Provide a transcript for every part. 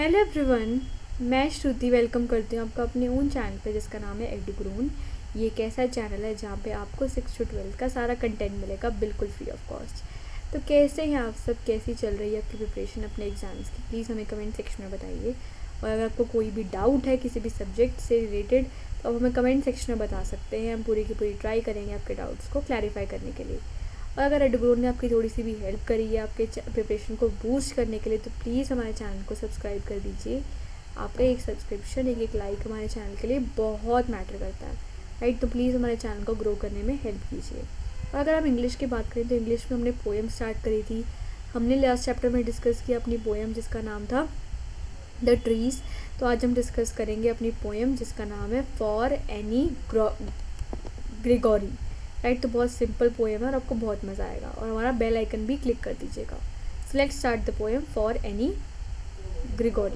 Hello everyone, मैं श्रुति welcome करती हूँ आपका अपने ओन चैनल पे जिसका नाम है एडुग्रोन। ये एक ऐसा चैनल है जहाँ पे आपको 6 to 12 का सारा कंटेंट मिलेगा बिल्कुल फ्री ऑफ कॉस्ट। तो कैसे हैं आप सब, कैसी चल रही है आपकी प्रिपरेशन अपने एग्ज़ाम्स की, प्लीज़ हमें कमेंट सेक्शन में बताइए। और अगर आपको कोई भी डाउट है किसी भी सब्जेक्ट से रिलेटेड तो आप हमें कमेंट सेक्शन में बता सकते हैं। हम पूरी की पूरी ट्राई करेंगे आपके डाउट्स को क्लैरिफाई करने के लिए। और अगर एडुग्रोन ने आपकी थोड़ी सी भी हेल्प करी है आपके प्रिपरेशन को बूस्ट करने के लिए तो प्लीज़ हमारे चैनल को सब्सक्राइब कर दीजिए। आपका एक सब्सक्रिप्शन एक लाइक हमारे चैनल के लिए बहुत मैटर करता है, राइट। तो प्लीज़ हमारे चैनल को ग्रो करने में हेल्प कीजिए। और अगर हम इंग्लिश की बात करें तो इंग्लिश में हमने पोएम स्टार्ट करी थी। हमने लास्ट चैप्टर में डिस्कस किया अपनी पोएम जिसका नाम था द ट्रीज़। तो आज हम डिस्कस करेंगे अपनी पोएम जिसका नाम है फॉर एनी ग्रेगोरी, राइट। तो बहुत सिंपल पोएम है और आपको बहुत मज़ा आएगा। और हमारा बेल आइकन भी क्लिक कर दीजिएगा। So let's start the poem for Annie Gregory.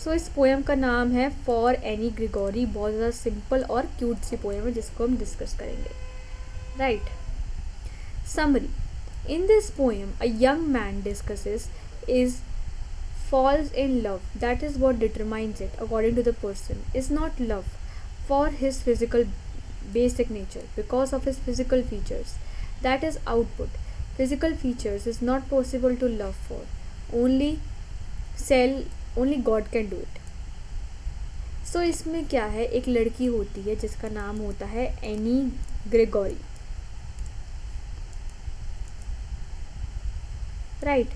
So इस पोएम का नाम है फॉर एनी ग्रेगोरी। बहुत ज़्यादा सिंपल और क्यूट सी पोएम है जिसको हम डिस्कस करेंगे, right. Summary. In this poem a young man discusses is falls in love. That is what determines it, according to the person, is not love for his physical basic nature, because of his physical features. That is output. Physical features is not possible to love for. Only only God can do it. So इसमें क्या है, एक लड़की होती है जिसका नाम होता है any Gregory, right.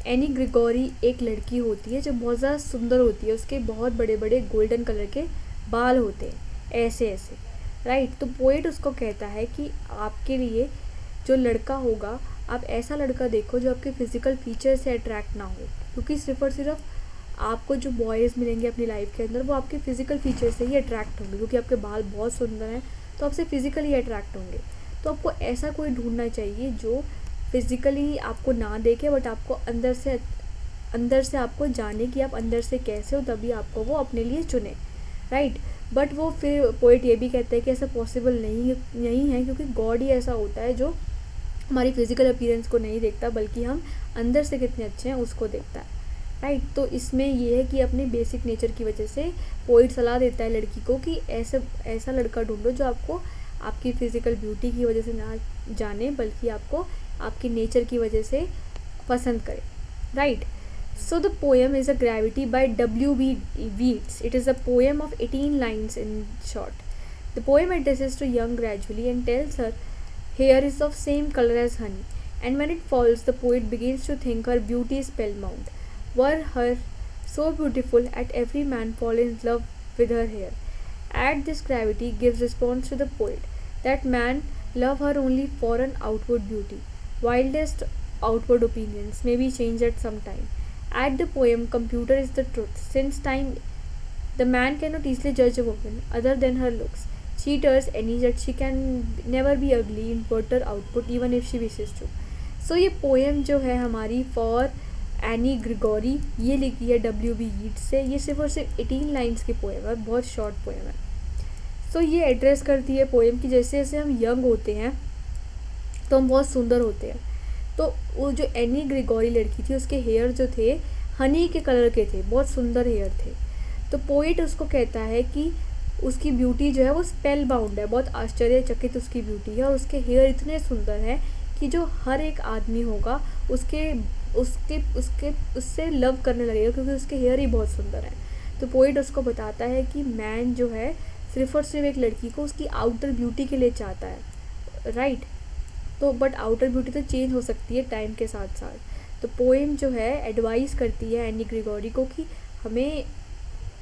Any Gregory एक लड़की होती है जो बहुत ज़्यादा सुंदर होती है। उसके बहुत बड़े बड़े गोल्डन कलर के बाल होते हैं, ऐसे ऐसे, राइट। तो पोएट उसको कहता है कि आपके लिए जो लड़का होगा, आप ऐसा लड़का देखो जो आपके फिज़िकल फीचर से अट्रैक्ट ना हो, क्योंकि सिर्फ और सिर्फ आपको जो बॉयज़ मिलेंगे अपनी लाइफ के अंदर वो आपके फ़िज़िकल फीचर से ही अट्रैक्ट होंगे, क्योंकि आपके बाल बहुत सुंदर हैं तो आपसे फ़िज़िकली अट्रैक्ट होंगे। तो आपको ऐसा कोई ढूंढना चाहिए जो फिज़िकली आपको ना देखे बट आपको अंदर से आपको जाने कि आप अंदर से कैसे हो, तभी आपको वो अपने लिए चुने, राइट। बट वो फिर पोएट ये भी कहता है कि ऐसा पॉसिबल नहीं है, क्योंकि गॉड ही ऐसा होता है जो हमारी फिज़िकल अपीयरेंस को नहीं देखता बल्कि हम अंदर से कितने अच्छे हैं उसको देखता है, राइट। तो इसमें ये है कि अपने बेसिक नेचर की वजह से पोएट सलाह देता है लड़की को कि ऐसा लड़का ढूंढो जो आपको आपकी फ़िज़िकल ब्यूटी की वजह से ना जाने बल्कि आपको आपकी नेचर की वजह से पसंद करे, right. So the poem is a gravity by W.B. Yeats. It is a poem of 18 lines in short. The poem addresses to young gradually and tells her hair is of same color as honey, and when it falls the poet begins to think her beauty is spellbound. Were her so beautiful at every man fall in love with her hair. At this gravity gives response to the poet that man love her only for an outward beauty. Wildest outward opinions may be changed at some time. At the poem, computer is the truth. Since time, the man cannot easily judge a woman other than her looks. She tells Annie that she can never be ugly in her output even if she wishes to. So ये poem जो है हमारी for Annie Gregory, ये लिखी है W.B. Yeats से। ये सिर्फ और सिर्फ 18 लाइन्स की पोएम है, बहुत शॉर्ट पोएम है। सो ये एड्रेस करती है पोएम कि जैसे जैसे हम यंग होते हैं तो हम बहुत सुंदर होते हैं। तो वो जो एनी ग्रेगोरी लड़की थी उसके हेयर जो थे हनी के कलर के थे, बहुत सुंदर हेयर थे। तो पोइट उसको कहता है कि उसकी ब्यूटी जो है वो स्पेल बाउंड है, बहुत आश्चर्यचकित उसकी ब्यूटी है और उसके हेयर इतने सुंदर हैं कि जो हर एक आदमी होगा उससे लव करने लगेगा, क्योंकि उसके हेयर ही बहुत सुंदर हैं। तो पोइट उसको बताता है कि मैन जो है सिर्फ और सिर्फ एक लड़की को उसकी आउटर ब्यूटी के लिए चाहता है, राइट। तो बट आउटर ब्यूटी तो चेंज हो सकती है टाइम के साथ साथ। तो पोएम जो है एडवाइस करती है एनी ग्रेगोरी को कि हमें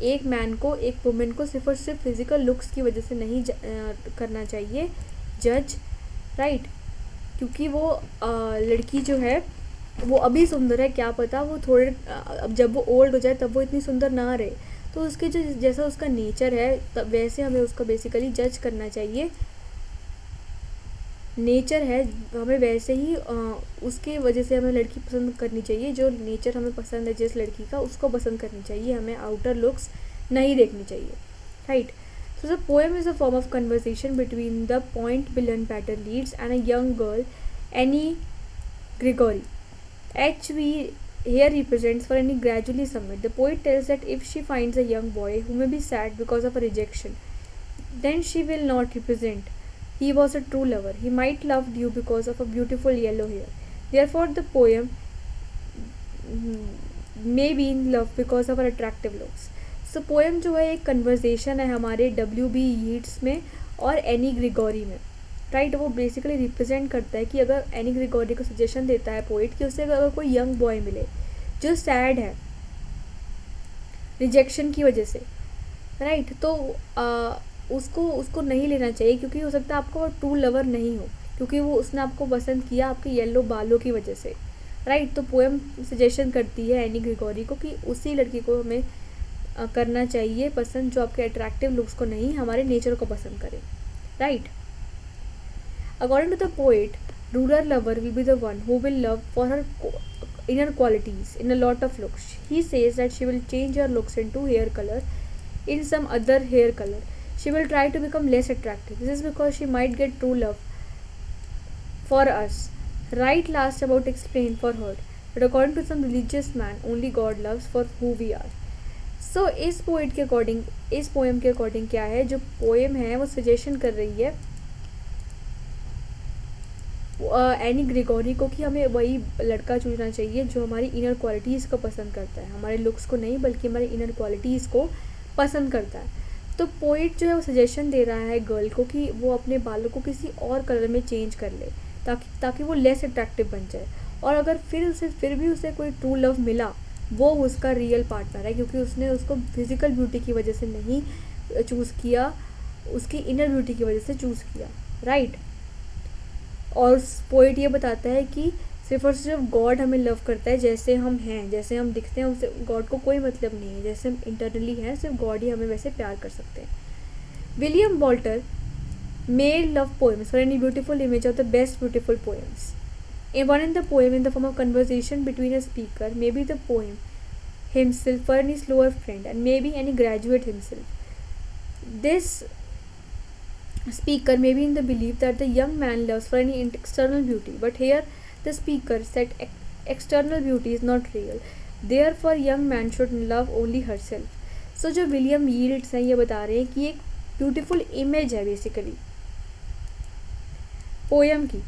एक मैन को एक वुमेन को सिर्फ और सिर्फ फिज़िकल लुक्स की वजह से नहीं करना चाहिए जज, राइट। क्योंकि वो लड़की जो है वो अभी सुंदर है, क्या पता वो थोड़े अब जब वो ओल्ड हो जाए तब वो इतनी सुंदर ना रहे। तो उसके जो जैसा उसका नेचर है तब वैसे हमें उसका बेसिकली जज करना चाहिए। नेचर है हमें वैसे ही उसके वजह से हमें लड़की पसंद करनी चाहिए, जो नेचर हमें पसंद है जिस लड़की का उसको पसंद करनी चाहिए, हमें आउटर लुक्स नहीं देखनी चाहिए, right. So the poem is a form of conversation between the point बिलन पैटर लीड्स and a young girl Annie Gregory. H.B. here represents for any gradually summit. The poet tells that if she finds a young boy who may be sad because of a rejection, then she will not represent. He was a true lover. He might loved you because of a beautiful yellow hair. Therefore, the poem may be in love because of her attractive looks. So poem जो है एक conversation है हमारे W.B. Yeats में और any Grigory में, right. वो basically represent करता है कि अगर एनी ग्रिगोरी को सजेशन देता है पोइट कि उसे अगर कोई यंग बॉय मिले जो सैड है रिजेक्शन की वजह से, राइट, तो उसको नहीं लेना चाहिए, क्योंकि हो सकता है आपको वो ट्रू लवर नहीं हो, क्योंकि वो उसने आपको पसंद किया आपके येलो बालों की वजह से, राइट. तो पोएम सजेशन करती है एनी ग्रिगोरी को कि उसी लड़की को हमें करना चाहिए पसंद जो आपके अट्रैक्टिव लुक्स को नहीं, हमारे नेचर को पसंद करे, right. According to the poet, rural lover will be the one who will love for her inner qualities in a lot of looks. He says that she will change her looks into hair color, in some other hair color. She will try to become less attractive. This is because she might get true love for us. Right last about explain for her. But according to some religious man, only God loves for who we are. So इस poet के according, इस poem के according क्या है, जो poem है वो suggestion कर रही है एनी ग्रिगोरी को कि हमें वही लड़का चुनना चाहिए जो हमारी इनर क्वालिटीज़ को पसंद करता है, हमारे लुक्स को नहीं बल्कि हमारी इनर क्वालिटीज़ को पसंद करता है. तो पोइट जो है वो सजेशन दे रहा है गर्ल को कि वो अपने बालों को किसी और कलर में चेंज कर ले ताकि वो लेस अट्रैक्टिव बन जाए. और अगर फिर भी उसे कोई ट्रू लव मिला, वो उसका रियल पार्टनर है, क्योंकि उसने उसको फिजिकल ब्यूटी की वजह से नहीं चूज़ किया, उसकी इनर ब्यूटी की वजह से चूज़ किया, राइट. और पोइट ये बताता है कि सिर्फ और सिर्फ गॉड हमें लव करता है जैसे हम हैं, जैसे हम दिखते हैं, उससे गॉड को कोई मतलब नहीं है. जैसे हम इंटरनली हैं, सिर्फ गॉड ही हमें वैसे प्यार कर सकते हैं. William Walter made love poems for any beautiful image of the best beautiful poems. One in the poem in the form of conversation between a speaker, maybe the poem himself for any slower friend, and maybe any graduate himself. This speaker may be in the belief that the young man loves for any external beauty, but here the speaker said external beauty is not real. Therefore, young man should love only herself. So जो William yields हैं ये बता रहे हैं कि एक beautiful image है basically poem की.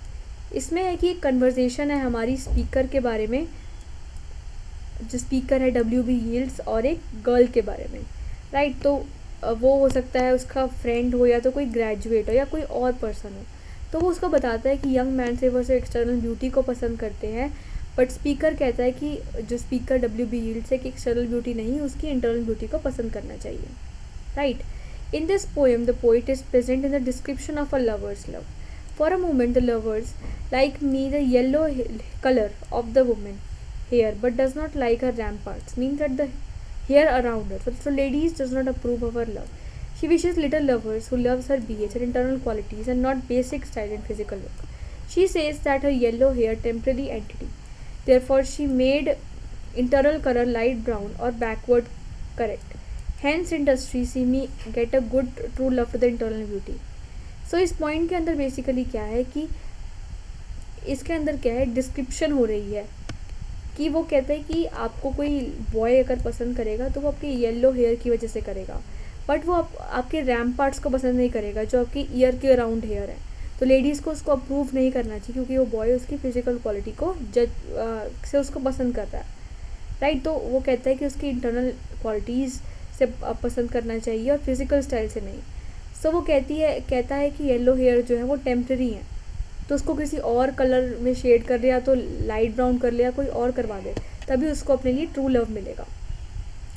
इसमें है कि एक कन्वर्जेशन है हमारी स्पीकर के बारे में, जो स्पीकर है W.B. यील्ड्स, और एक गर्ल के बारे में, राइट. तो वो हो सकता है उसका फ्रेंड हो या तो कोई ग्रेजुएट हो या कोई और पर्सन हो. तो वो उसको बताता है कि यंग मैन सिर्फ और सिर्फ एक्सटर्नल ब्यूटी को पसंद करते हैं, बट स्पीकर कहता है कि जो स्पीकर W.B. यील्ड्स है कि एक्सटर्नल ब्यूटी नहीं, उसकी इंटरनल ब्यूटी को पसंद करना चाहिए, right. In this poem, the poet is present in the description of a lover's love. For a moment, the lovers like me the yellow color of the woman hair, but does not like her ramparts, means that the hair around her. So ladies does not approve of her love. She wishes little lovers who loves her BH, her internal qualities, and not basic style and physical look. She says that her yellow hair temporary entity. Therefore, she made internal color light brown or backward correct. Hence industry see me get a good true love for the internal beauty. So इस point के अंदर basically क्या है कि इसके अंदर क्या है, डिस्क्रिप्शन हो रही है कि वो कहता है कि आपको कोई बॉय अगर पसंद करेगा तो वो आपके येलो हेयर की वजह से करेगा, बट वो आपके रैम पार्ट्स को पसंद नहीं करेगा जो आपकी ईयर के अराउंड हेयर है. तो लेडीज़ को उसको अप्रूव नहीं करना चाहिए, क्योंकि वो बॉय उसकी फिजिकल क्वालिटी को जज से उसको पसंद कर रहा है, राइट. तो वो कहता है कि उसकी इंटरनल क्वालिटीज़ से पसंद करना चाहिए और फिज़िकल स्टाइल से नहीं. सो वो कहता है कि येलो हेयर जो है वो टेम्प्रेरी है, तो उसको किसी और कलर में शेड कर ले या तो लाइट ब्राउन कर ले या कोई और करवा दे, तभी उसको अपने लिए ट्रू लव मिलेगा.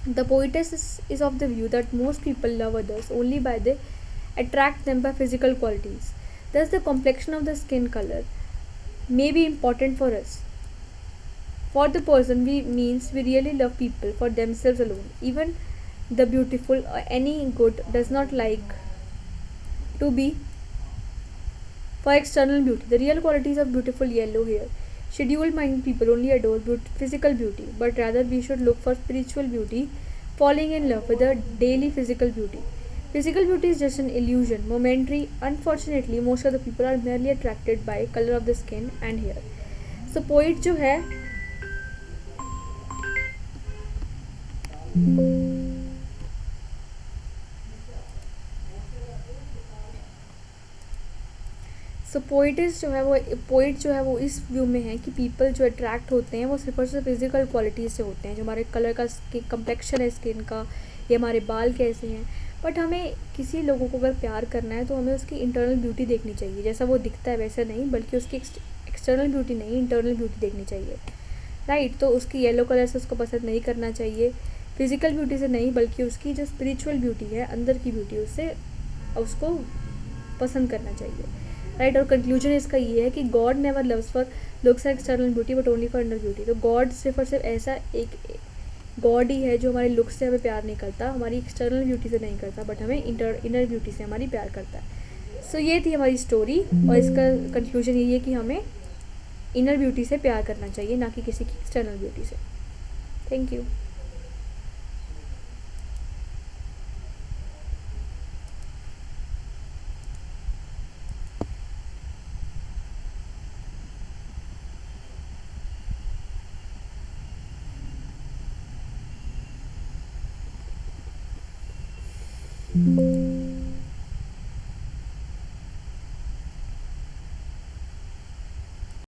The poetess is of the view that most people love others only by they attract them by physical qualities. Thus the complexion of the skin colour may be important for us. For the person we means we really love people for themselves alone. Even the beautiful or any good does not like to be for external beauty. The real qualities of beautiful yellow hair. Scheduled minded people only adore physical beauty, but rather we should look for spiritual beauty, falling in love with the daily physical beauty. Physical beauty is just an illusion, momentary. Unfortunately, most of the people are merely attracted by color of the skin and hair. So poet जो है सो पोइटिस जो है वो poet जो है वो इस view में है कि पीपल जो अट्रैक्ट होते हैं वो सिर्फ और सिर्फ फिजिकल क्वालिटीज़ से होते हैं, जो हमारे कलर का कम्प्लेक्शन है स्किन का, या हमारे बाल कैसे हैं। बट हमें किसी लोगों को अगर प्यार करना है तो हमें उसकी इंटरनल ब्यूटी देखनी चाहिए, जैसा वो दिखता है वैसा नहीं, बल्कि उसकी एक्सटर्नल ब्यूटी नहीं, इंटरनल ब्यूटी देखनी चाहिए, राइट। तो उसकी येलो कलर से उसको पसंद नहीं करना चाहिए, फिजिकल ब्यूटी से नहीं, बल्कि उसकी जो स्पिरिचुअल ब्यूटी है, अंदर की ब्यूटी, उससे उसको पसंद करना चाहिए, राइट। और कंक्लूजन इसका ये है कि God never loves for looks and external beauty but only for inner beauty. तो गॉड सिर्फ और सिर्फ ऐसा एक गॉड ही है जो हमारे लुक्स से हमें प्यार नहीं करता, हमारी एक्सटर्नल ब्यूटी से नहीं करता, बट हमें इनर ब्यूटी से हमारी प्यार करता है। सो ये थी हमारी स्टोरी, और इसका कंक्लूजन यही है कि हमें इनर ब्यूटी से प्यार करना चाहिए, ना कि किसी की एक्सटर्नल ब्यूटी से। Thank you.